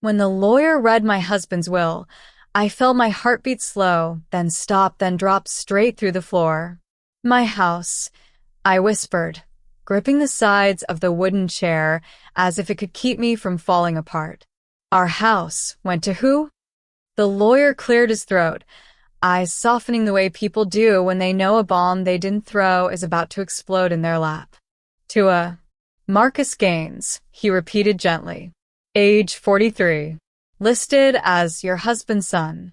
When the lawyer read my husband's will, I felt my heartbeat slow, then stop, then drop straight through the floor. My house, I whispered, gripping the sides of the wooden chair as if it could keep me from falling apart. Our house went to who? The lawyer cleared his throat, eyes softening the way people do when they know a bomb they didn't throw is about to explode in their lap. To a Marcus Gaines, he repeated gently. Age 43. Listed as your husband's son.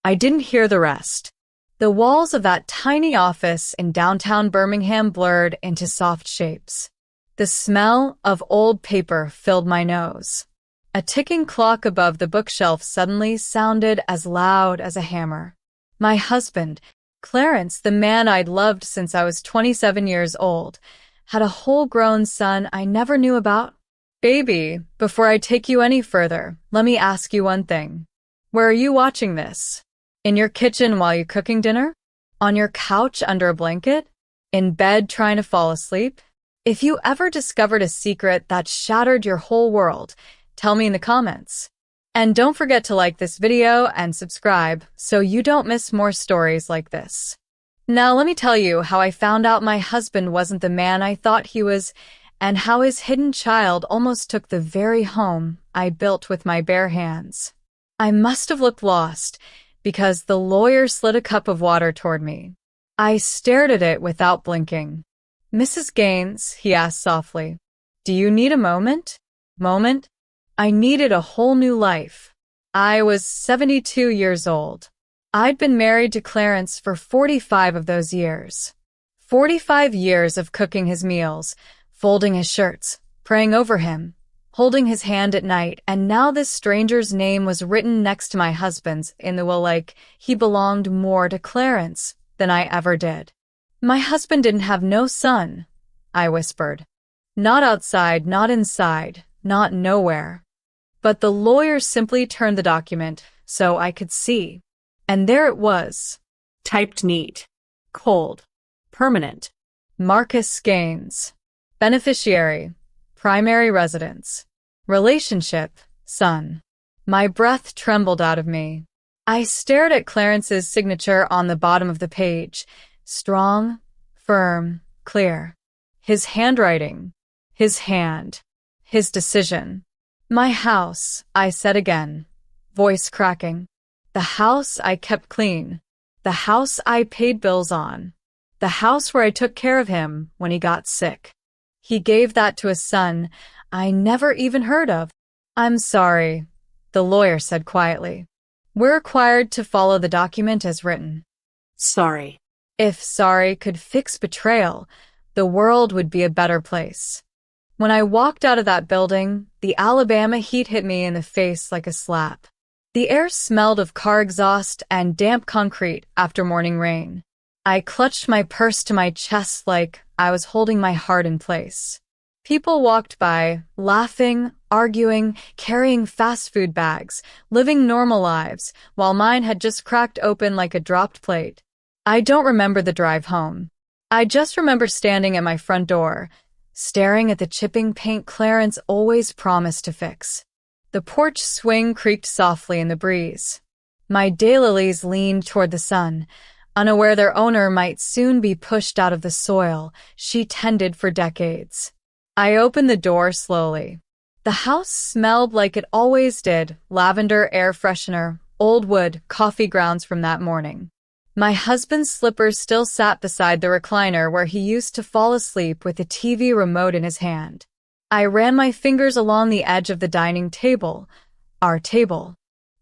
I didn't hear the rest. The walls of that tiny office in downtown Birmingham blurred into soft shapes. The smell of old paper filled my nose. A ticking clock above the bookshelf suddenly sounded as loud as a hammer. My husband, Clarence, the man I'd loved since I was 27 years old, had a whole-grown son I never knew about. Baby, before I take you any further, let me ask you one thing. Where are you watching this? In your kitchen while you're cooking dinner? On your couch under a blanket? In bed trying to fall asleep? If you ever discovered a secret that shattered your whole world, tell me in the comments. And don't forget to like this video and subscribe so you don't miss more stories like this. Now let me tell you how I found out my husband wasn't the man I thought he was, and how his hidden child almost took the very home I built with my bare hands. I must have looked lost, because the lawyer slid a cup of water toward me. I stared at it without blinking. Mrs. Gaines, he asked softly, do you need a moment? Moment? I needed a whole new life. I was 72 years old. I'd been married to Clarence for 45 of those years. 45 years of cooking his meals, folding his shirts, praying over him, holding his hand at night, and now this stranger's name was written next to my husband's in the will like he belonged more to Clarence than I ever did. My husband didn't have no son, I whispered. Not outside, not inside, not nowhere. But the lawyer simply turned the document so I could see. And there it was. Typed neat. Cold. Permanent. Marcus Gaines. Beneficiary, primary residence, relationship, son. My breath trembled out of me. I stared at Clarence's signature on the bottom of the page, strong, firm, clear. His handwriting, his hand, his decision. My house, I said again, voice cracking. The house I kept clean, the house I paid bills on, the house where I took care of him when he got sick. He gave that to a son I never even heard of. I'm sorry, the lawyer said quietly. We're required to follow the document as written. Sorry. If sorry could fix betrayal, the world would be a better place. When I walked out of that building, the Alabama heat hit me in the face like a slap. The air smelled of car exhaust and damp concrete after morning rain. I clutched my purse to my chest like I was holding my heart in place. People walked by, laughing, arguing, carrying fast food bags, living normal lives, while mine had just cracked open like a dropped plate. I don't remember the drive home. I just remember standing at my front door, staring at the chipping paint Clarence always promised to fix. The porch swing creaked softly in the breeze. My daylilies leaned toward the sun, unaware their owner might soon be pushed out of the soil she tended for decades. I opened the door slowly. The house smelled like it always did, lavender, air freshener, old wood, coffee grounds from that morning. My husband's slippers still sat beside the recliner where he used to fall asleep with the TV remote in his hand. I ran my fingers along the edge of the dining table, our table.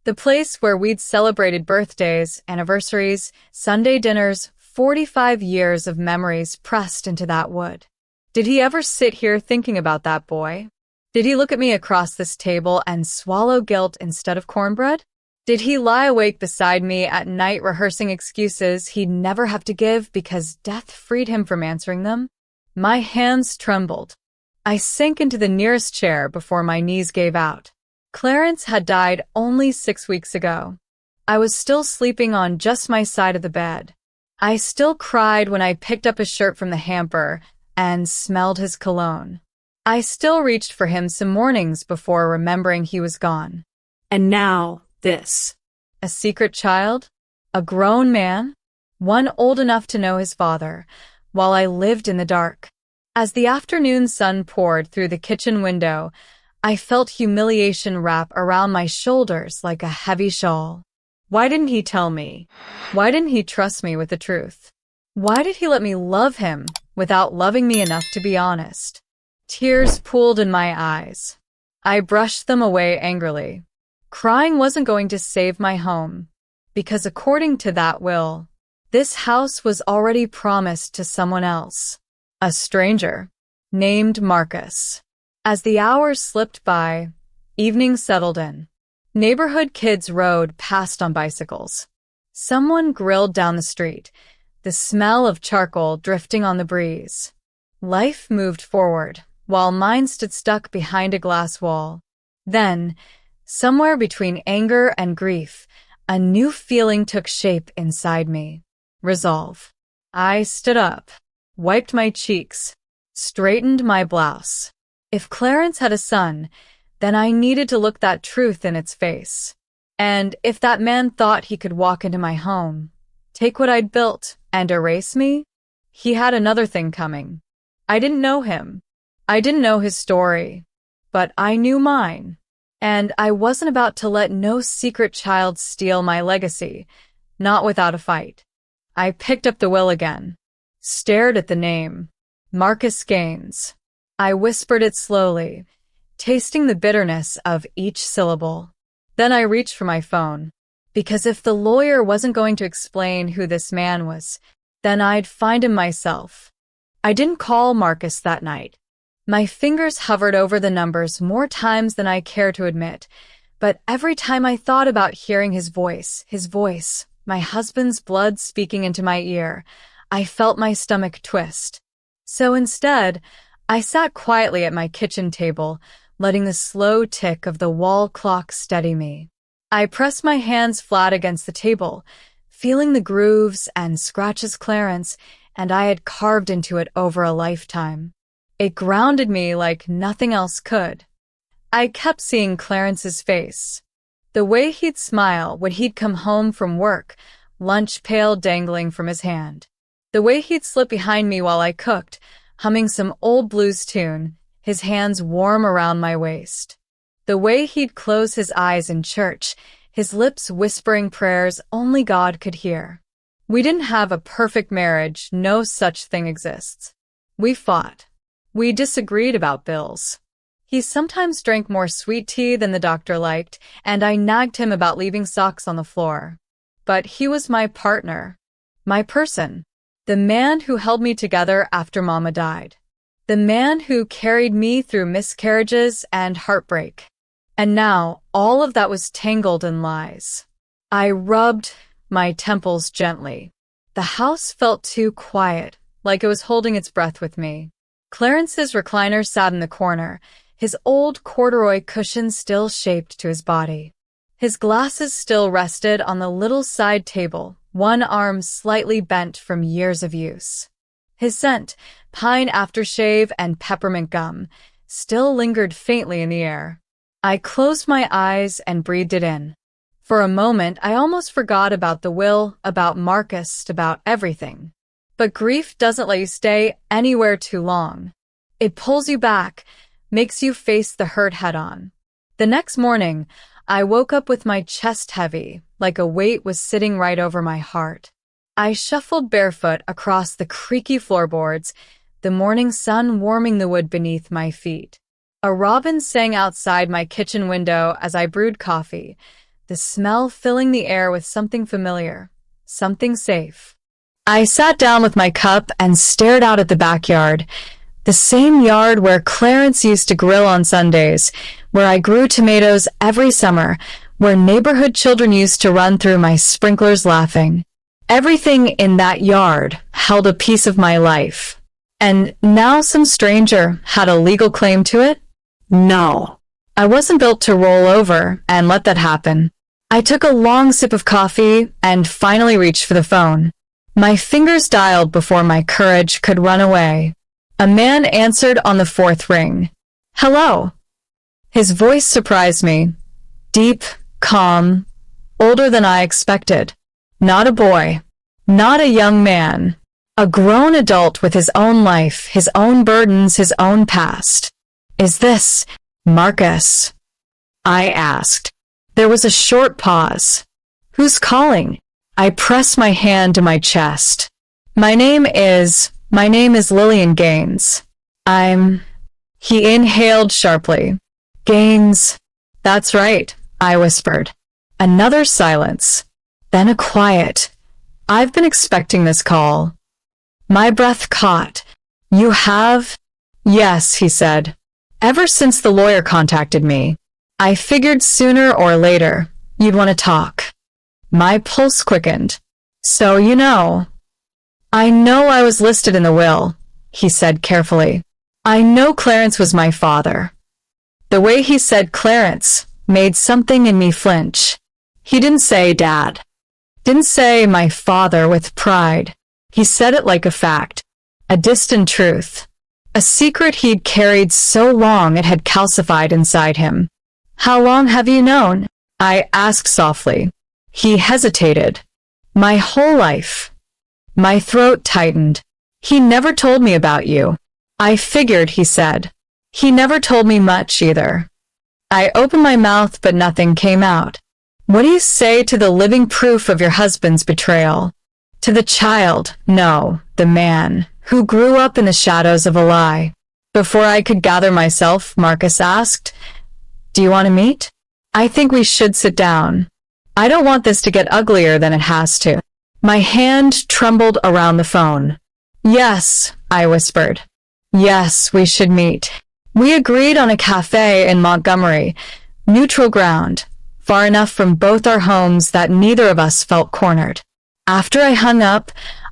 The place where we'd celebrated birthdays, anniversaries, Sunday dinners, 45 years of memories pressed into that wood. Did he ever sit here thinking about that boy? Did he look at me across this table and swallow guilt instead of cornbread? Did he lie awake beside me at night rehearsing excuses he'd never have to give because death freed him from answering them? My hands trembled. I sank into the nearest chair before my knees gave out. Clarence had died only 6 weeks ago. I was still sleeping on just my side of the bed. I still cried when I picked up his shirt from the hamper and smelled his cologne. I still reached for him some mornings before remembering he was gone. And now, this. A secret child? A grown man? One old enough to know his father, while I lived in the dark. As the afternoon sun poured through the kitchen window, I felt humiliation wrap around my shoulders like a heavy shawl. Why didn't he tell me? Why didn't he trust me with the truth? Why did he let me love him without loving me enough to be honest? Tears pooled in my eyes. I brushed them away angrily. Crying wasn't going to save my home, because according to that will, this house was already promised to someone else, a stranger, named Marcus. As the hours slipped by, evening settled in. Neighborhood kids rode past on bicycles. Someone grilled down the street, the smell of charcoal drifting on the breeze. Life moved forward, while mine stood stuck behind a glass wall. Then, somewhere between anger and grief, a new feeling took shape inside me. Resolve. I stood up, wiped my cheeks, straightened my blouse. If Clarence had a son, then I needed to look that truth in its face. And if that man thought he could walk into my home, take what I'd built, and erase me, he had another thing coming. I didn't know him. I didn't know his story. But I knew mine. And I wasn't about to let no secret child steal my legacy, not without a fight. I picked up the will again, stared at the name, Marcus Gaines. I whispered it slowly, tasting the bitterness of each syllable. Then I reached for my phone, because if the lawyer wasn't going to explain who this man was, then I'd find him myself. I didn't call Marcus that night. My fingers hovered over the numbers more times than I care to admit, but every time I thought about hearing his voice, my husband's blood speaking into my ear, I felt my stomach twist. So instead, I sat quietly at my kitchen table, letting the slow tick of the wall clock steady me. I pressed my hands flat against the table, feeling the grooves and scratches Clarence and I had carved into it over a lifetime. It grounded me like nothing else could. I kept seeing Clarence's face. The way he'd smile when he'd come home from work, lunch pail dangling from his hand. The way he'd slip behind me while I cooked, humming some old blues tune, his hands warm around my waist. The way he'd close his eyes in church, his lips whispering prayers only God could hear. We didn't have a perfect marriage, no such thing exists. We fought. We disagreed about bills. He sometimes drank more sweet tea than the doctor liked, and I nagged him about leaving socks on the floor. But he was my partner, my person, the man who held me together after Mama died, the man who carried me through miscarriages and heartbreak. And now all of that was tangled in lies. I rubbed my temples gently. The house felt too quiet, like it was holding its breath with me. Clarence's recliner sat in the corner, his old corduroy cushion still shaped to his body. His glasses still rested on the little side table, one arm slightly bent from years of use. His scent, pine aftershave and peppermint gum, still lingered faintly in the air. I closed my eyes and breathed it in. For a moment, I almost forgot about the will, about Marcus, about everything. But grief doesn't let you stay anywhere too long. It pulls you back, makes you face the hurt head-on. The next morning, I woke up with my chest heavy, like a weight was sitting right over my heart. I shuffled barefoot across the creaky floorboards, the morning sun warming the wood beneath my feet. A robin sang outside my kitchen window as I brewed coffee, the smell filling the air with something familiar, something safe. I sat down with my cup and stared out at the backyard, the same yard where Clarence used to grill on Sundays, where I grew tomatoes every summer, where neighborhood children used to run through my sprinklers laughing. Everything in that yard held a piece of my life. And now some stranger had a legal claim to it? No. I wasn't built to roll over and let that happen. I took a long sip of coffee and finally reached for the phone. My fingers dialed before my courage could run away. A man answered on the fourth ring. Hello. His voice surprised me, deep calm, older than I expected. Not a boy, not a young man. A grown adult with his own life, his own burdens, his own past. Is this Marcus? I asked. There was a short pause. Who's calling? I pressed my hand to my chest. My name is Lillian Gaines. He inhaled sharply. Gaines. That's right, I whispered. Another silence. Then a quiet. I've been expecting this call. My breath caught. You have? Yes, he said. Ever since the lawyer contacted me. I figured sooner or later you'd want to talk. My pulse quickened. So you know. I know I was listed in the will, he said carefully. I know Clarence was my father. The way he said Clarence made something in me flinch. He didn't say Dad. Didn't say my father with pride. He said it like a fact, a distant truth, a secret he'd carried so long it had calcified inside him. How long have you known? I asked softly. He hesitated. My whole life. My throat tightened. He never told me about you. I figured, he said. He never told me much either. I opened my mouth, but nothing came out. What do you say to the living proof of your husband's betrayal? To the child, no, the man, who grew up in the shadows of a lie. Before I could gather myself, Marcus asked, Do you want to meet? I think we should sit down. I don't want this to get uglier than it has to. My hand trembled around the phone. Yes, I whispered. Yes, we should meet. We agreed on a cafe in Montgomery, neutral ground, far enough from both our homes that neither of us felt cornered. After I hung up,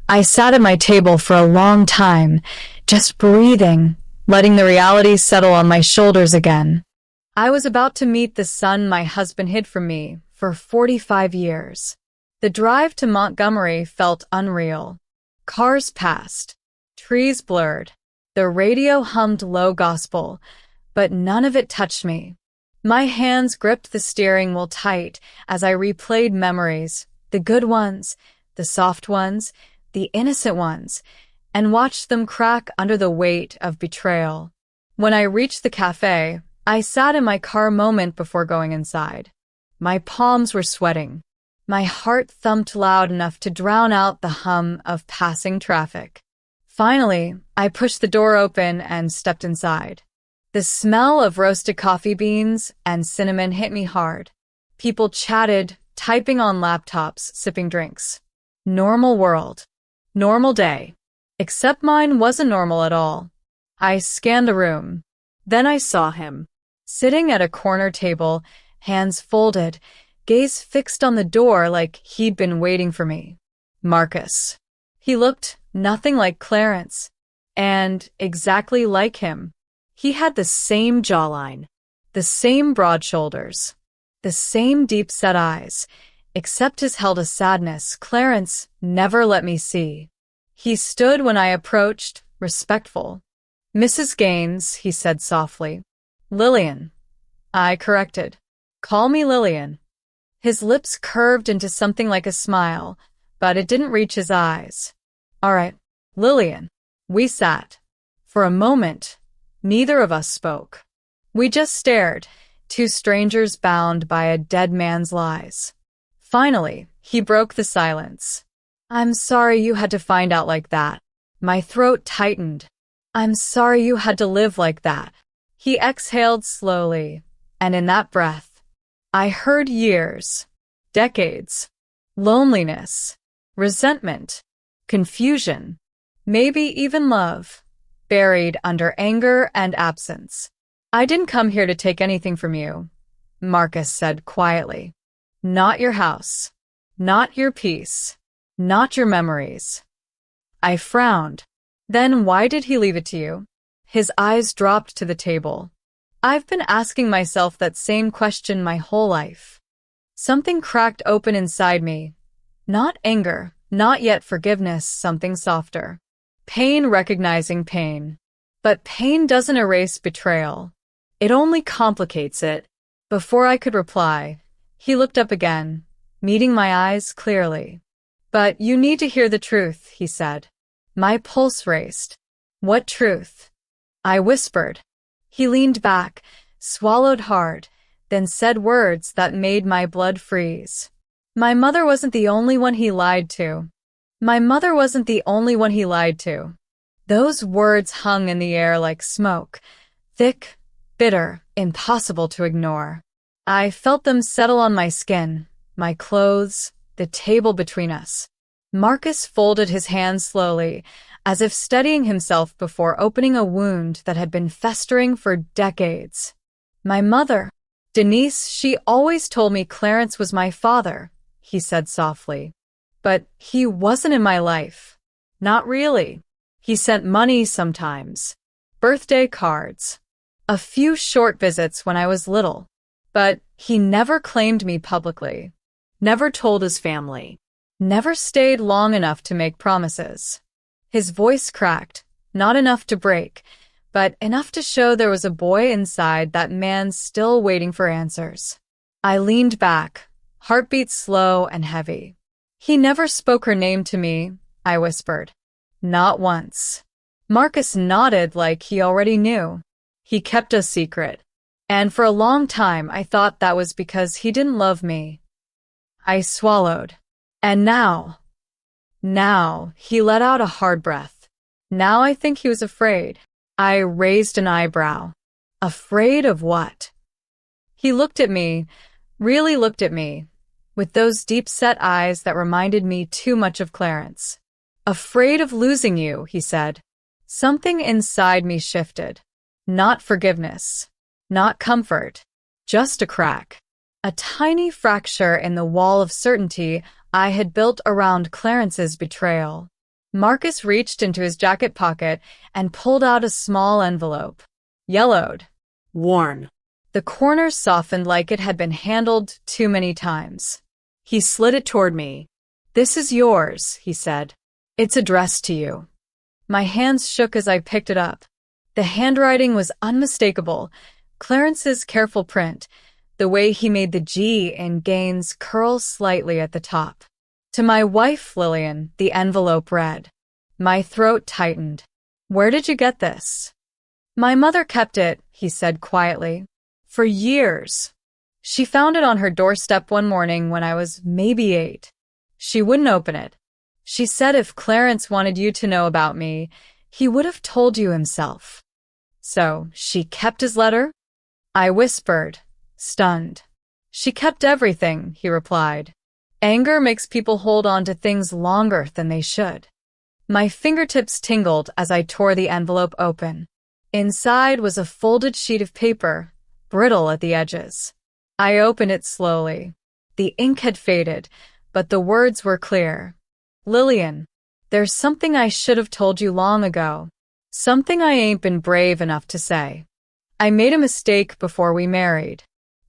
I sat at my table for a long time, just breathing, letting the reality settle on my shoulders again. I was about to meet the son my husband hid from me for 45 years. The drive to Montgomery felt unreal. Cars passed, trees blurred, the radio hummed low gospel, but none of it touched me. My hands gripped the steering wheel tight as I replayed memories, the good ones, the soft ones, the innocent ones, and watched them crack under the weight of betrayal. When I reached the cafe, I sat in my car a moment before going inside. My palms were sweating. My heart thumped loud enough to drown out the hum of passing traffic. Finally, I pushed the door open and stepped inside. The smell of roasted coffee beans and cinnamon hit me hard. People chatted, typing on laptops, sipping drinks. Normal world. Normal day. Except mine wasn't normal at all. I scanned the room. Then I saw him. Sitting at a corner table, hands folded, gaze fixed on the door like he'd been waiting for me. Marcus. He looked nothing like Clarence, and exactly like him. He had the same jawline, the same broad shoulders, the same deep-set eyes, except his held a sadness Clarence never let me see. He stood when I approached, respectful. Mrs. Gaines, he said softly. Lillian. I corrected. Call me Lillian. His lips curved into something like a smile, but it didn't reach his eyes. All right, Lillian. We sat. For a moment, neither of us spoke. We just stared, two strangers bound by a dead man's lies. Finally, he broke the silence. I'm sorry you had to find out like that. My throat tightened. I'm sorry you had to live like that. He exhaled slowly, and in that breath, I heard years, decades, loneliness, resentment, confusion, maybe even love, buried under anger and absence. I didn't come here to take anything from you, Marcus said quietly. Not your house, not your peace, not your memories. I frowned. Then why did he leave it to you? His eyes dropped to the table. I've been asking myself that same question my whole life. Something cracked open inside me. Not anger, not yet forgiveness, something softer. Pain recognizing pain. But pain doesn't erase betrayal. It only complicates it. Before I could reply, He looked up again, meeting my eyes clearly. "But you need to hear the truth," he said. My pulse raced. "What truth?" I whispered. He leaned back, swallowed hard, then said words that made my blood freeze. My mother wasn't the only one he lied to. My mother wasn't the only one he lied to. Those words hung in the air like smoke, thick, bitter, impossible to ignore. I felt them settle on my skin, my clothes, the table between us. Marcus folded his hands slowly, as if steadying himself before opening a wound that had been festering for decades. My mother, Denise, she always told me Clarence was my father, he said softly. But he wasn't in my life. Not really. He sent money sometimes. Birthday cards. A few short visits when I was little. But he never claimed me publicly. Never told his family. Never stayed long enough to make promises. His voice cracked, not enough to break, but enough to show there was a boy inside that man still waiting for answers. I leaned back, heartbeat slow and heavy. "He never spoke her name to me," I whispered. "Not once." Marcus nodded like he already knew. "He kept a secret. And for a long time I thought that was because he didn't love me." I swallowed. And now, he let out a hard breath. Now I think he was afraid. I raised an eyebrow. Afraid of what? He looked at me, really looked at me, with those deep-set eyes that reminded me too much of Clarence. "Afraid of losing you," he said. Something inside me shifted. Not forgiveness. Not comfort. Just a crack. A tiny fracture in the wall of certainty I had built around Clarence's betrayal. Marcus reached into his jacket pocket and pulled out a small envelope. Yellowed. Worn. The corners softened like it had been handled too many times. He slid it toward me. "This is yours," he said. "It's addressed to you." My hands shook as I picked it up. The handwriting was unmistakable. Clarence's careful print, the way he made the G in Gaines curl slightly at the top. "To my wife, Lillian," the envelope read. My throat tightened. "Where did you get this?" "My mother kept it," he said quietly. "For years. She found it on her doorstep one morning when I was maybe 8. She wouldn't open it. She said if Clarence wanted you to know about me, he would have told you himself." "So, she kept his letter?" I whispered, stunned. "She kept everything," he replied. "Anger makes people hold on to things longer than they should." My fingertips tingled as I tore the envelope open. Inside was a folded sheet of paper, brittle at the edges. I opened it slowly. The ink had faded, but the words were clear. "Lillian, there's something I should have told you long ago. Something I ain't been brave enough to say. I made a mistake before we married.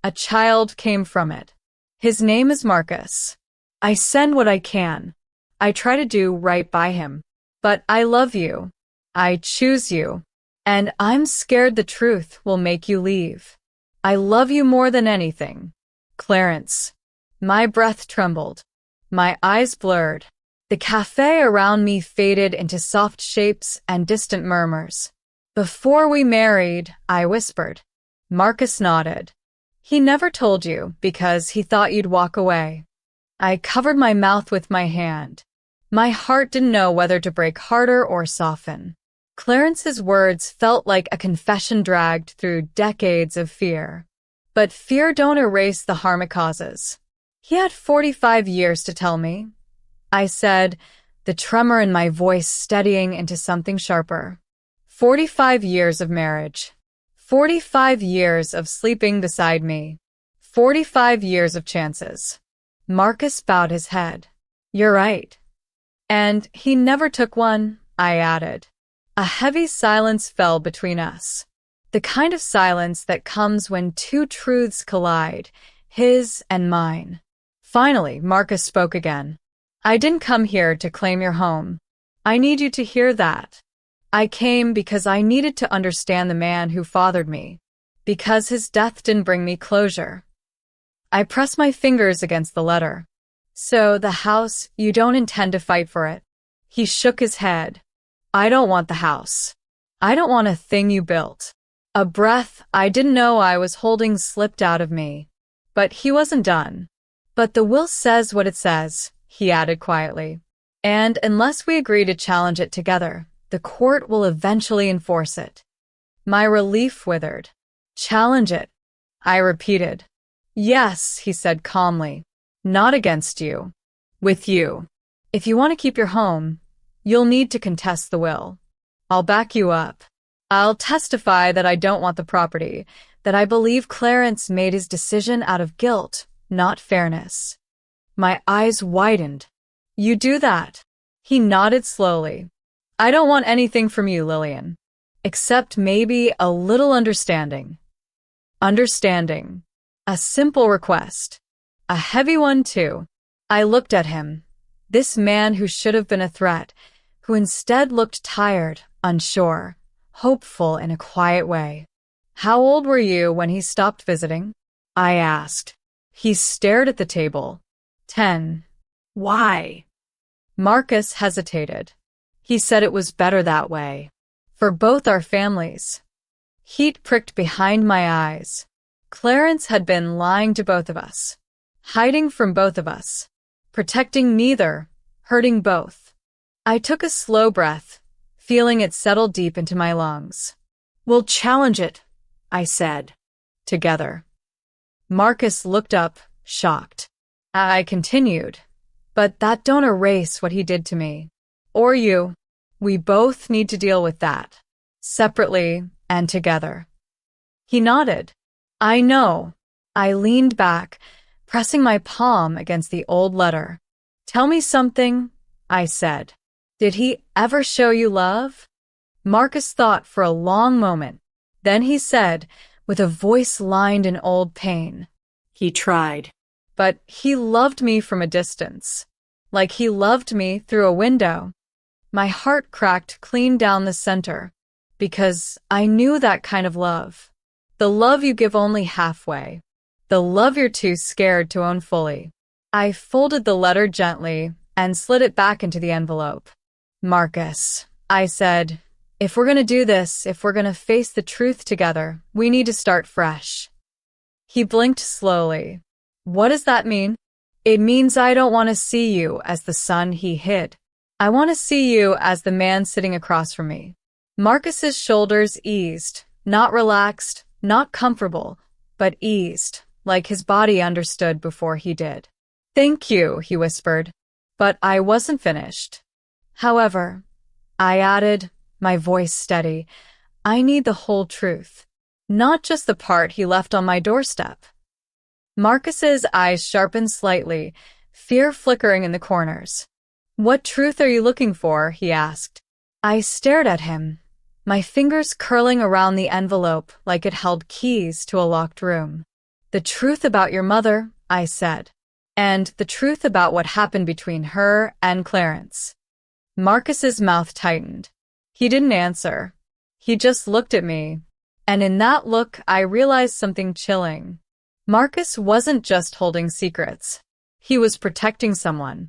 A child came from it. His name is Marcus. I send what I can. I try to do right by him. But I love you. I choose you. And I'm scared the truth will make you leave. I love you more than anything. Clarence." My breath trembled. My eyes blurred. The cafe around me faded into soft shapes and distant murmurs. "Before we married," I whispered. Marcus nodded. "He never told you because he thought you'd walk away." I covered my mouth with my hand. My heart didn't know whether to break harder or soften. Clarence's words felt like a confession dragged through decades of fear. But fear don't erase the harm it causes. He had 45 years to tell me, I said, the tremor in my voice steadying into something sharper. 45 years of marriage. 45 years of sleeping beside me. 45 years of chances. Marcus bowed his head. "You're right." "And he never took one," I added. A heavy silence fell between us. The kind of silence that comes when two truths collide, his and mine. Finally, Marcus spoke again. "I didn't come here to claim your home. I need you to hear that. I came because I needed to understand the man who fathered me. Because his death didn't bring me closure." I pressed my fingers against the letter. So, the house, you don't intend to fight for it? He shook his head. I don't want the house. I don't want a thing you built. A breath I didn't know I was holding slipped out of me. But he wasn't done. But the will says what it says, he added quietly. And unless we agree to challenge it together, the court will eventually enforce it. My relief withered. Challenge it, I repeated. Yes, he said calmly. Not against you. With you. If you want to keep your home, you'll need to contest the will. I'll back you up. I'll testify that I don't want the property, that I believe Clarence made his decision out of guilt, not fairness. My eyes widened. You do that? He nodded slowly. I don't want anything from you, Lillian. Except maybe a little understanding. Understanding. A simple request. A heavy one, too. I looked at him. This man who should have been a threat, who instead looked tired, unsure, hopeful in a quiet way. How old were you when he stopped visiting? I asked. He stared at the table. 10. Why? Marcus hesitated. He said it was better that way. For both our families. Heat pricked behind my eyes. Clarence had been lying to both of us. Hiding from both of us. Protecting neither. Hurting both. I took a slow breath, feeling it settle deep into my lungs. We'll challenge it, I said. Together. Marcus looked up, shocked. I continued. But that don't erase what he did to me. Or you. We both need to deal with that. Separately and together. He nodded. I know. I leaned back, pressing my palm against the old letter. Tell me something, I said. Did he ever show you love? Marcus thought for a long moment. Then he said, with a voice lined in old pain. He tried. But he loved me from a distance. Like he loved me through a window. My heart cracked clean down the center. Because I knew that kind of love. The love you give only halfway. The love you're too scared to own fully. I folded the letter gently and slid it back into the envelope. Marcus, I said, if we're going to do this, if we're going to face the truth together, we need to start fresh. He blinked slowly. What does that mean? It means I don't want to see you as the son he hid. I want to see you as the man sitting across from me. Marcus's shoulders eased, not relaxed, not comfortable, but eased, like his body understood before he did. Thank you, he whispered. But I wasn't finished. However, I added, my voice steady, I need the whole truth, not just the part he left on my doorstep. Marcus's eyes sharpened slightly, fear flickering in the corners. What truth are you looking for? He asked. I stared at him, my fingers curling around the envelope like it held keys to a locked room. The truth about your mother, I said, and the truth about what happened between her and Clarence. Marcus's mouth tightened. He didn't answer. He just looked at me, and in that look I realized something chilling. Marcus wasn't just holding secrets. He was protecting someone.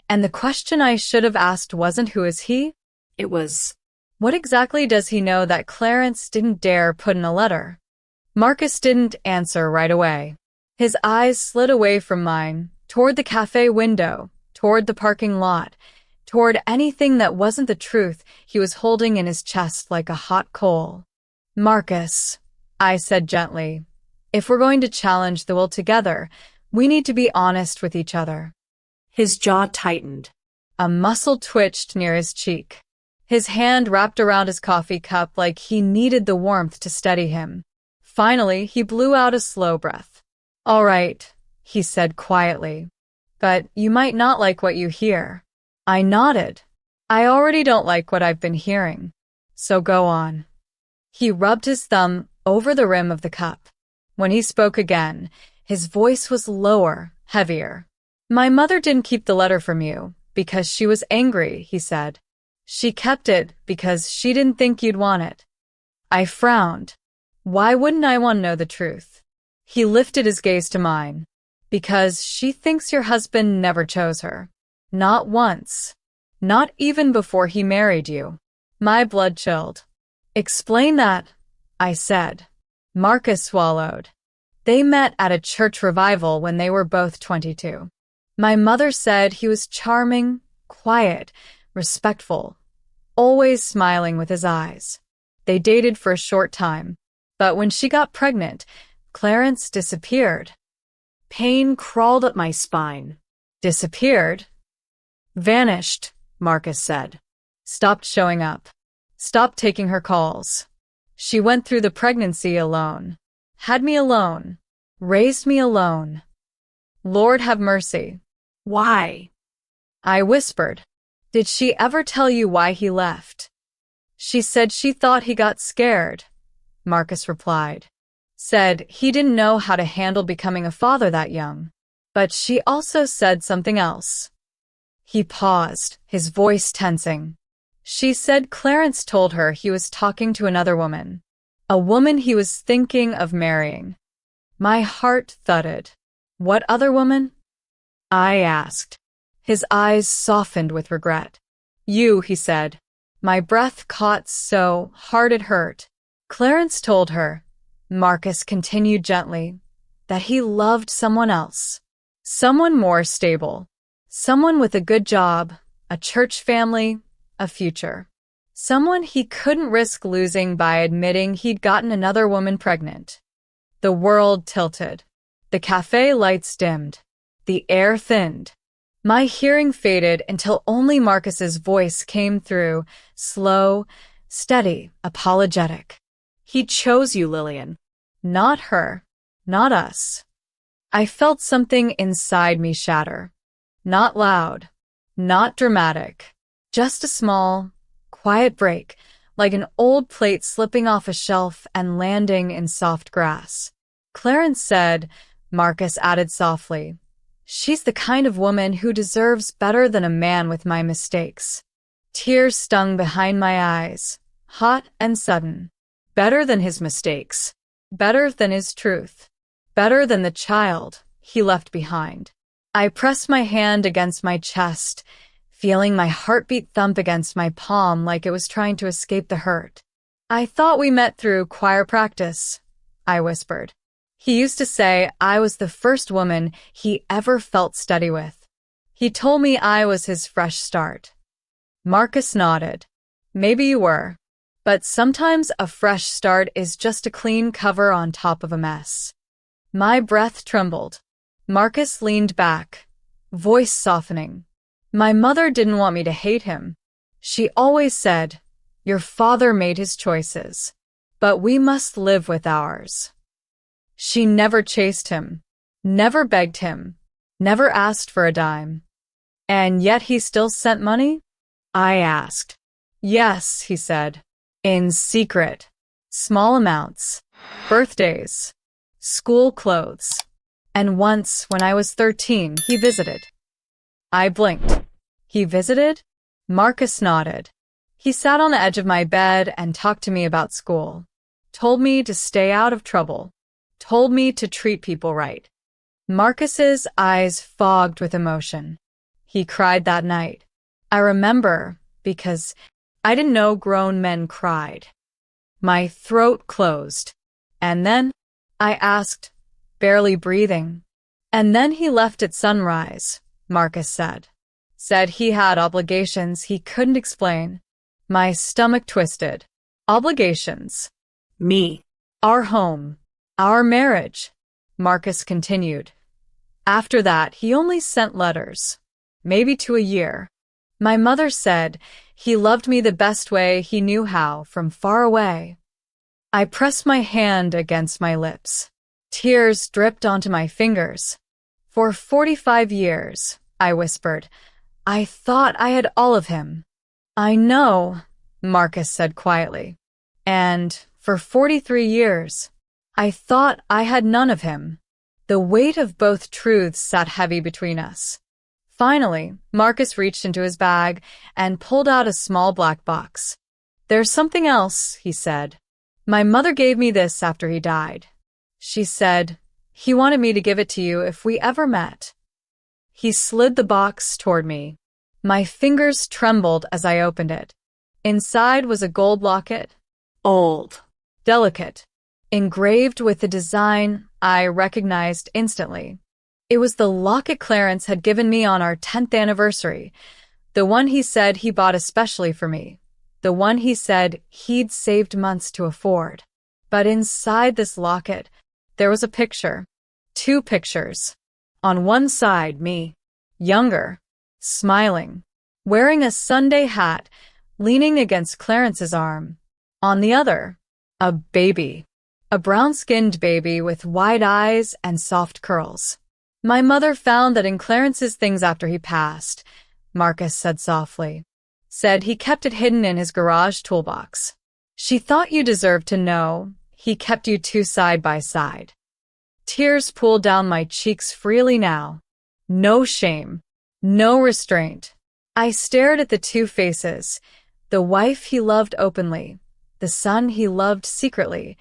And the question I should have asked wasn't who is he? It was, what exactly does he know that Clarence didn't dare put in a letter? Marcus didn't answer right away. His eyes slid away from mine, toward the cafe window, toward the parking lot, toward anything that wasn't the truth he was holding in his chest like a hot coal. Marcus, I said gently, if we're going to challenge the will together, we need to be honest with each other. His jaw tightened. A muscle twitched near his cheek. His hand wrapped around his coffee cup like he needed the warmth to steady him. Finally, he blew out a slow breath. All right, he said quietly. But you might not like what you hear. I nodded. I already don't like what I've been hearing. So go on. He rubbed his thumb over the rim of the cup. When he spoke again, his voice was lower, heavier. My mother didn't keep the letter from you because she was angry, he said. She kept it because she didn't think you'd want it. I frowned. Why wouldn't I want to know the truth? He lifted his gaze to mine. Because she thinks your husband never chose her. Not once. Not even before he married you. My blood chilled. Explain that, I said. Marcus swallowed. They met at a church revival when they were both 22. My mother said he was charming, quiet, respectful, always smiling with his eyes. They dated for a short time, but when she got pregnant, Clarence disappeared. Pain crawled up my spine. Disappeared? Vanished, Marcus said. Stopped showing up. Stopped taking her calls. She went through the pregnancy alone. Had me alone. Raised me alone. Lord have mercy. Why? I whispered. Did she ever tell you why he left? She said she thought he got scared, Marcus replied. Said he didn't know how to handle becoming a father that young. But she also said something else. He paused, his voice tensing. She said Clarence told her he was talking to another woman. A woman he was thinking of marrying. My heart thudded. What other woman? I asked. His eyes softened with regret. You, he said. My breath caught so hard it hurt. Clarence told her, Marcus continued gently, that he loved someone else. Someone more stable. Someone with a good job, a church family, a future. Someone he couldn't risk losing by admitting he'd gotten another woman pregnant. The world tilted. The cafe lights dimmed. The air thinned. My hearing faded until only Marcus's voice came through, slow, steady, apologetic. He chose you, Lillian. Not her. Not us. I felt something inside me shatter. Not loud. Not dramatic. Just a small, quiet break, like an old plate slipping off a shelf and landing in soft grass. Clarence said, Marcus added softly, she's the kind of woman who deserves better than a man with my mistakes. Tears stung behind my eyes, hot and sudden. Better than his mistakes. Better than his truth. Better than the child he left behind. I pressed my hand against my chest, feeling my heartbeat thump against my palm like it was trying to escape the hurt. I thought we met through choir practice, I whispered. He used to say I was the first woman he ever felt steady with. He told me I was his fresh start. Marcus nodded. Maybe you were. But sometimes a fresh start is just a clean cover on top of a mess. My breath trembled. Marcus leaned back, voice softening. My mother didn't want me to hate him. She always said, your father made his choices, but we must live with ours. She never chased him, never begged him, never asked for a dime. And yet he still sent money? I asked. Yes, he said. In secret. Small amounts. Birthdays. School clothes. And once, when I was 13, he visited. I blinked. He visited? Marcus nodded. He sat on the edge of my bed and talked to me about school. Told me to stay out of trouble. Told me to treat people right. Marcus's eyes fogged with emotion. He cried that night. I remember because I didn't know grown men cried. My throat closed. And then I asked, barely breathing. And then he left at sunrise, Marcus said. Said he had obligations he couldn't explain. My stomach twisted. Obligations. Me. Our home. Our marriage. Marcus continued. After that, he only sent letters. Maybe to a year. My mother said he loved me the best way he knew how, from far away. I pressed my hand against my lips. Tears dripped onto my fingers. For 45 years, I whispered, I thought I had all of him. I know, Marcus said quietly. And for 43 years, I thought I had none of him. The weight of both truths sat heavy between us. Finally, Marcus reached into his bag and pulled out a small black box. There's something else, he said. My mother gave me this after he died. She said, He wanted me to give it to you if we ever met. He slid the box toward me. My fingers trembled as I opened it. Inside was a gold locket. Old. Delicate. Engraved with a design I recognized instantly. It was the locket Clarence had given me on our 10th anniversary. The one he said he bought especially for me. The one he said he'd saved months to afford. But inside this locket, there was a picture. 2 pictures. On one side, me, younger, smiling, wearing a Sunday hat, leaning against Clarence's arm. On the other, a baby. A brown-skinned baby with wide eyes and soft curls. My mother found that in Clarence's things after he passed, Marcus said softly. Said he kept it hidden in his garage toolbox. She thought you deserved to know he kept you 2 side by side. Tears pooled down my cheeks freely now. No shame. No restraint. I stared at the 2 faces, the wife he loved openly, the son he loved secretly,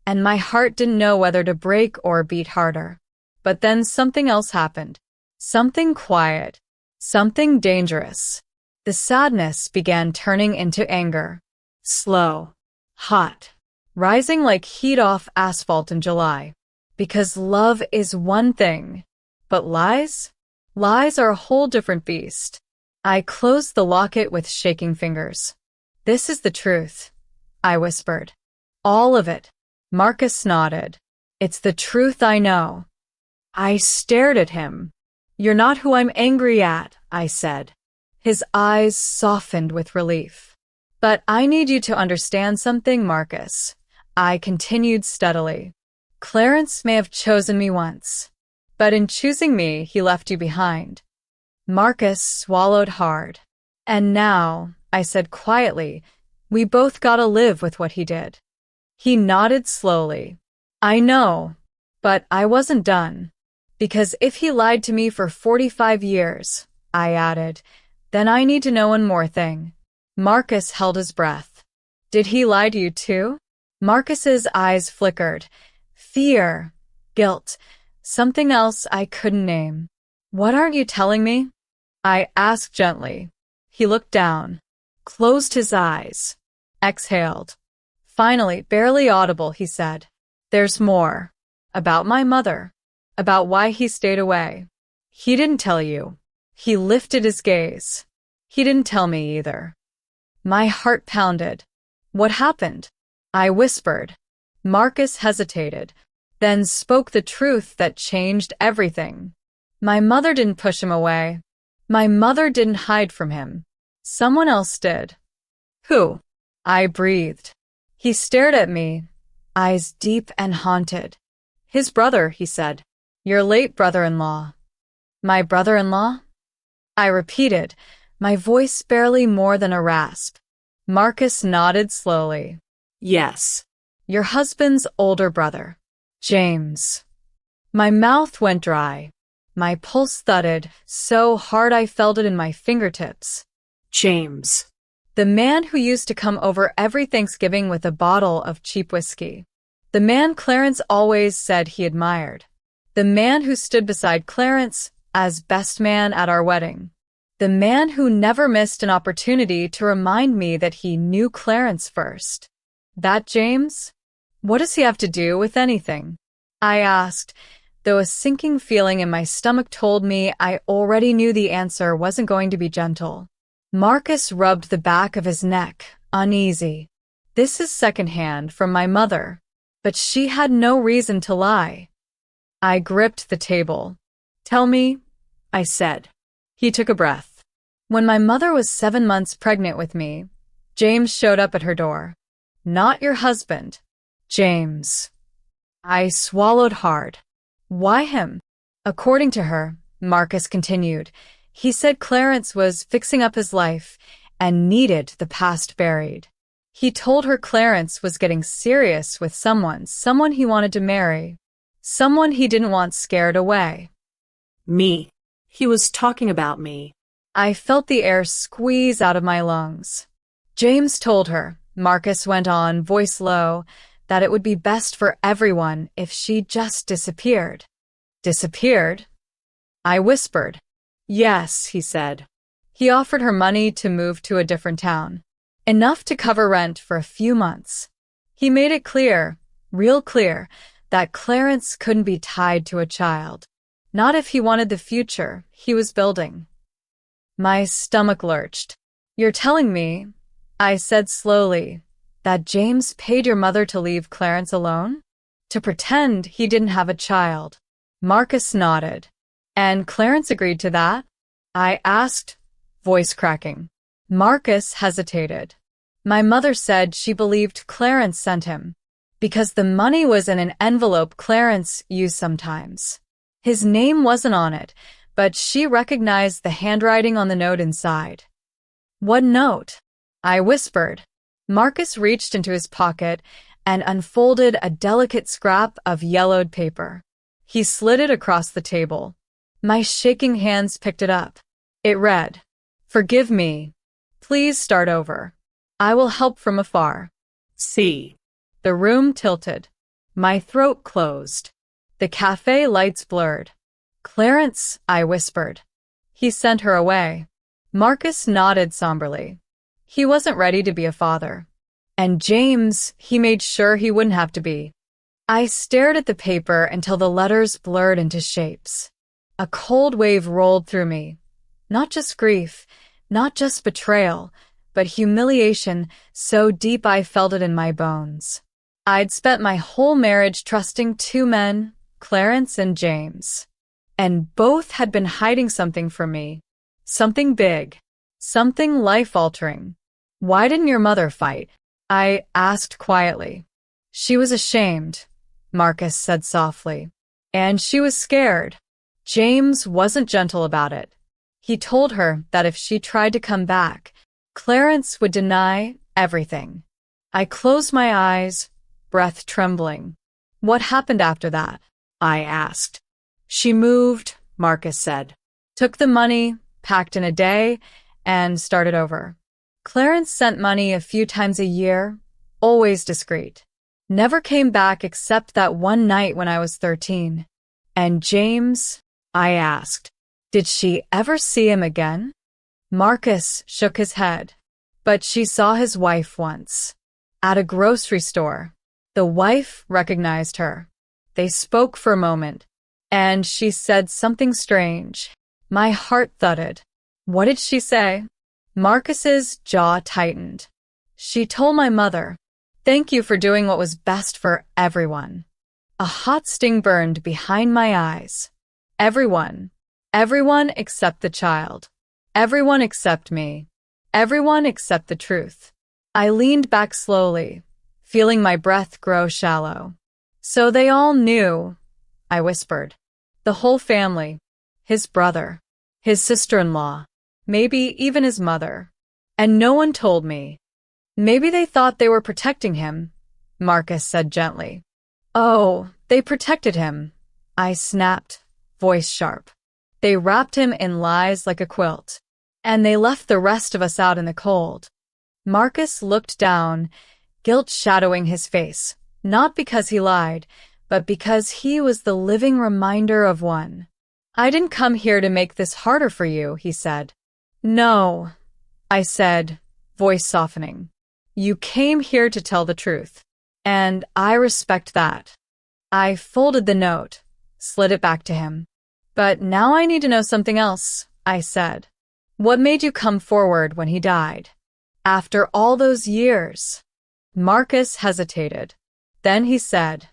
and my heart didn't know whether to break or beat harder. But then something else happened. Something quiet. Something dangerous. The sadness began turning into anger. Slow. Hot. Rising like heat off asphalt in July. Because love is one thing. But lies? Lies are a whole different beast. I closed the locket with shaking fingers. This is the truth, I whispered. All of it. Marcus nodded. It's the truth I know. I stared at him. You're not who I'm angry at, I said. His eyes softened with relief. But I need you to understand something, Marcus. I continued steadily. Clarence may have chosen me once, but in choosing me, he left you behind. Marcus swallowed hard. And now, I said quietly, we both gotta live with what he did. He nodded slowly. I know, but I wasn't done. Because if he lied to me for 45 years, I added, then I need to know one more thing. Marcus held his breath. Did he lie to you too? Marcus's eyes flickered. Fear, guilt, something else I couldn't name. What aren't you telling me? I asked gently. He looked down, closed his eyes, exhaled. Finally, barely audible, he said, there's more. About my mother. About why he stayed away. He didn't tell you. He lifted his gaze. He didn't tell me either. My heart pounded. What happened? I whispered. Marcus hesitated, then spoke the truth that changed everything. My mother didn't push him away. My mother didn't hide from him. Someone else did. Who? I breathed. He stared at me, eyes deep and haunted. His brother, he said. Your late brother-in-law. My brother-in-law? I repeated, my voice barely more than a rasp. Marcus nodded slowly. Yes. Your husband's older brother, James. My mouth went dry. My pulse thudded so hard I felt it in my fingertips. James. The man who used to come over every Thanksgiving with a bottle of cheap whiskey. The man Clarence always said he admired. The man who stood beside Clarence as best man at our wedding. The man who never missed an opportunity to remind me that he knew Clarence first. That James? What does he have to do with anything? I asked, though a sinking feeling in my stomach told me I already knew the answer wasn't going to be gentle. Marcus rubbed the back of his neck, uneasy. This is secondhand from my mother, but she had no reason to lie. I gripped the table. Tell me, I said. He took a breath. When my mother was 7 months pregnant with me, James showed up at her door. Not your husband, James. I swallowed hard. Why him? According to her, Marcus continued, he said Clarence was fixing up his life and needed the past buried. He told her Clarence was getting serious with someone he wanted to marry, someone he didn't want scared away. Me. He was talking about me. I felt the air squeeze out of my lungs. James told her, Marcus went on, voice low, that it would be best for everyone if she just disappeared. Disappeared? I whispered. Yes, he said. He offered her money to move to a different town, enough to cover rent for a few months. He made it clear, real clear, that Clarence couldn't be tied to a child. Not if he wanted the future he was building. My stomach lurched. You're telling me, I said slowly, that James paid your mother to leave Clarence alone? To pretend he didn't have a child. Marcus nodded. And Clarence agreed to that? I asked, voice cracking. Marcus hesitated. My mother said she believed Clarence sent him, because the money was in an envelope Clarence used sometimes. His name wasn't on it, but she recognized the handwriting on the note inside. What note? I whispered. Marcus reached into his pocket and unfolded a delicate scrap of yellowed paper. He slid it across the table. My shaking hands picked it up. It read, "Forgive me. Please start over. I will help from afar." See. The room tilted. My throat closed. The cafe lights blurred. Clarence, I whispered. He sent her away. Marcus nodded somberly. He wasn't ready to be a father. And James, he made sure he wouldn't have to be. I stared at the paper until the letters blurred into shapes. A cold wave rolled through me. Not just grief, not just betrayal, but humiliation so deep I felt it in my bones. I'd spent my whole marriage trusting two men, Clarence and James. And both had been hiding something from me. Something big. Something life-altering. Why didn't your mother fight? I asked quietly. She was ashamed, Marcus said softly. And she was scared. James wasn't gentle about it. He told her that if she tried to come back, Clarence would deny everything. I closed my eyes, breath trembling. What happened after that? I asked. She moved, Marcus said. Took the money, packed in a day, and started over. Clarence sent money a few times a year, always discreet. Never came back except that one night when I was 13. And James, I asked, did she ever see him again? Marcus shook his head. But she saw his wife once. At a grocery store. The wife recognized her. They spoke for a moment. And she said something strange. My heart thudded. What did she say? Marcus's jaw tightened. She told my mother, "Thank you for doing what was best for everyone." A hot sting burned behind my eyes. Everyone. Everyone except the child. Everyone except me. Everyone except the truth. I leaned back slowly, feeling my breath grow shallow. So they all knew, I whispered. The whole family. His brother. His sister-in-law. Maybe even his mother. And no one told me. Maybe they thought they were protecting him, Marcus said gently. Oh, they protected him, I snapped, voice sharp. They wrapped him in lies like a quilt. And they left the rest of us out in the cold. Marcus looked down, guilt shadowing his face, not because he lied, but because he was the living reminder of one. I didn't come here to make this harder for you, he said. No, I said, voice softening. You came here to tell the truth, and I respect that. I folded the note, slid it back to him. But now I need to know something else, I said. What made you come forward when he died? After all those years? Marcus hesitated. Then he said,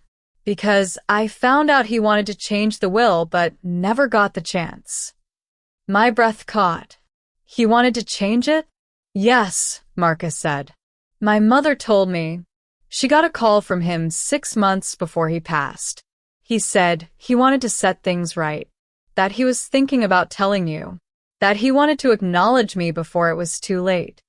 because I found out he wanted to change the will but never got the chance. My breath caught. He wanted to change it? Yes, Marcus said. My mother told me. She got a call from him 6 months before he passed. He said he wanted to set things right, that he was thinking about telling you, that he wanted to acknowledge me before it was too late.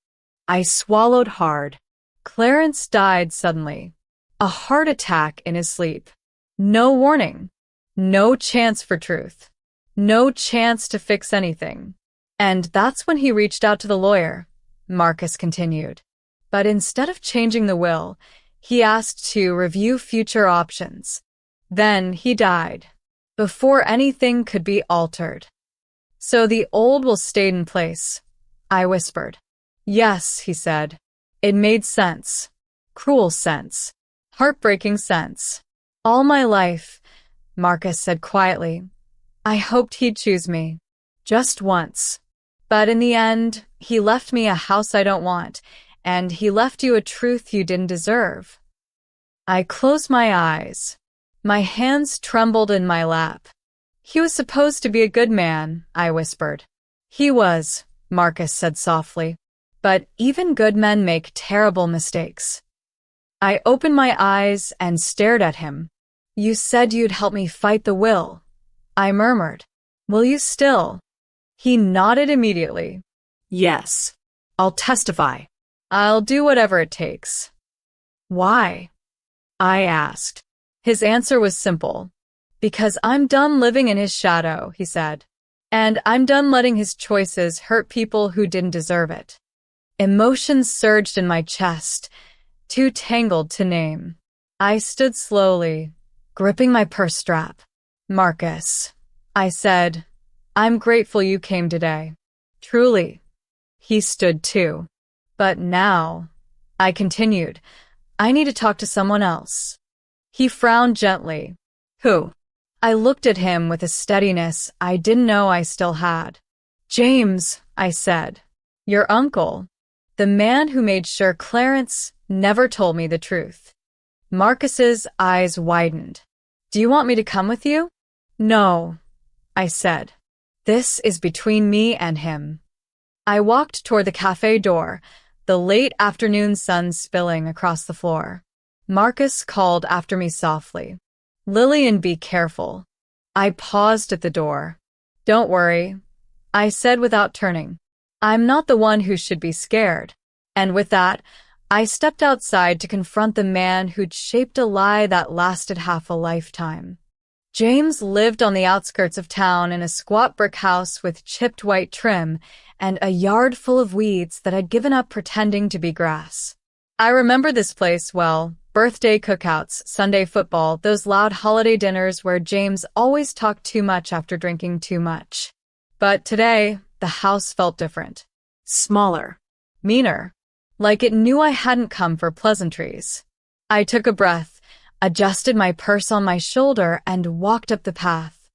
I swallowed hard. Clarence died suddenly. A heart attack in his sleep. No warning. No chance for truth. No chance to fix anything. And that's when he reached out to the lawyer, Marcus continued. But instead of changing the will, he asked to review future options. Then he died. before anything could be altered. So the old will stay in place, I whispered. Yes, he said. It made sense. Cruel sense. Heartbreaking sense. All my life, Marcus said quietly, I hoped he'd choose me. Just once. But in the end, he left me a house I don't want, and he left you a truth you didn't deserve. I closed my eyes. My hands trembled in my lap. He was supposed to be a good man, I whispered. He was, Marcus said softly. But even good men make terrible mistakes. I opened my eyes and stared at him. You said you'd help me fight the will, I murmured. Will you still? He nodded immediately. Yes. I'll testify. I'll do whatever it takes. Why? I asked. His answer was simple. Because I'm done living in his shadow, he said. And I'm done letting his choices hurt people who didn't deserve it. Emotions surged in my chest, too tangled to name. I stood slowly, gripping my purse strap. Marcus, I said, I'm grateful you came today. Truly. He stood too. But now, I continued, I need to talk to someone else. He frowned gently. Who? I looked at him with a steadiness I didn't know I still had. James, I said. Your uncle. The man who made sure Clarence never told me the truth. Marcus's eyes widened. Do you want me to come with you? No, I said. This is between me and him. I walked toward the cafe door, the late afternoon sun spilling across the floor. Marcus called after me softly. Lillian, be careful. I paused at the door. Don't worry, I said without turning. I'm not the one who should be scared. And with that, I stepped outside to confront the man who'd shaped a lie that lasted half a lifetime. James lived on the outskirts of town in a squat brick house with chipped white trim and a yard full of weeds that I'd given up pretending to be grass. I remember this place well. Birthday cookouts, Sunday football, those loud holiday dinners where James always talked too much after drinking too much. But today, the house felt different. Smaller. Meaner. Like it knew I hadn't come for pleasantries. I took a breath, adjusted my purse on my shoulder, and walked up the path.